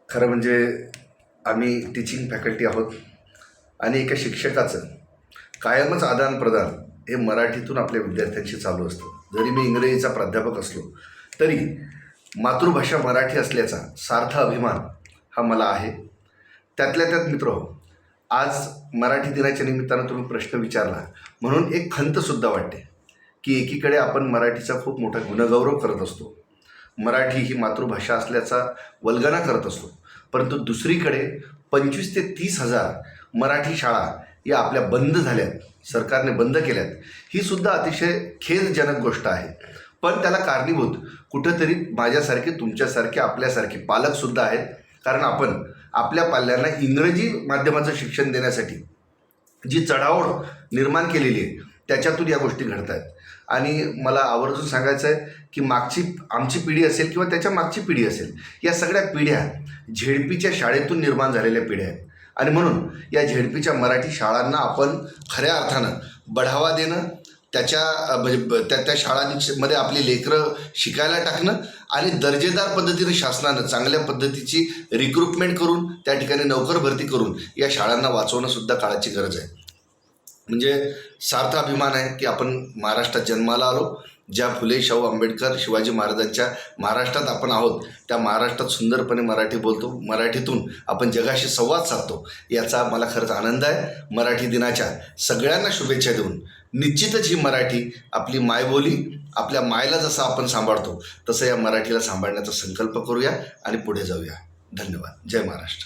खरं म्हणजे आम्ही टीचिंग फॅकल्टी आहोत आणि एका शिक्षकाचं कायमच आदानप्रदान हे मराठीतून आपल्या विद्यार्थ्यांशी चालू असतं. जरी मी इंग्रजीचा प्राध्यापक असलो तरी मातृभाषा मराठी असल्याचा सार्थ अभिमान हा मला आहे. त्यातल्या त्यात मित्र, आज मराठी दिनाच्या निमित्तानं तुम्ही प्रश्न विचारला म्हणून एक खंतसुद्धा वाटते की एकीकडे आपण मराठीचा खूप मोठा गुणगौरव करत असतो, मराठी ही मातृभाषा असल्याचा वल्गना करत असतो, परंतु दुसरीकडे 25 ते 30,000 मराठी शाळा या आपल्या बंद झाल्यात, सरकारने बंद केल्यात. ही सुद्धा अतिशय खेदजनक गोष्ट आहे. पण त्याला कारणीभूत कुठंतरी माझ्यासारखे, तुमच्यासारखे, आपल्यासारखे पालकसुद्धा आहेत. कारण आपण आपल्या पाल्यांना इंग्रजी माध्यमाचं शिक्षण देण्यासाठी जी चढाओढ निर्माण केलेली आहे त्याच्यातून या गोष्टी घडत आहेत. आणि मला आवर्जून सांगायचं आहे की आमची पिढी असेल किंवा त्याच्या मागची पिढी असेल, या सगळ्या पिढ्या झेडपीच्या शाळेतून निर्माण झालेल्या पिढ्या आहेत. आणि म्हणून या झेडपीच्या मराठी शाळांना आपण खऱ्या अर्थानं बढावा देणं, त्या शाळांमध्ये आपली लेकरं शिकायला टाकणं आणि दर्जेदार पद्धतीनं शासनानं चांगल्या पद्धतीची रिक्रुटमेंट करून त्या ठिकाणी नोकर भरती करून या शाळांना वाचवणंसुद्धा काळाची गरज आहे. म्हणजे सार्थ अभिमान आहे की आपण महाराष्ट्रात जन्माला आलो. ज्या फुले, शाहू आंबेडकर, शिवाजी महाराजांच्या महाराष्ट्रात आपण आहोत, त्या महाराष्ट्रात सुंदरपणे मराठी बोलतो, मराठीतून आपण जगाशी संवाद साधतो, याचा मला खरंच आनंद आहे. मराठी दिनाच्या सगळ्यांना शुभेच्छा देऊन निश्चितच ही मराठी आपली मायबोली, आपल्या मायला जसं आपण सांभाळतो तसं या मराठीला सांभाळण्याचा संकल्प करूया आणि पुढे जाऊया. धन्यवाद. जय महाराष्ट्र.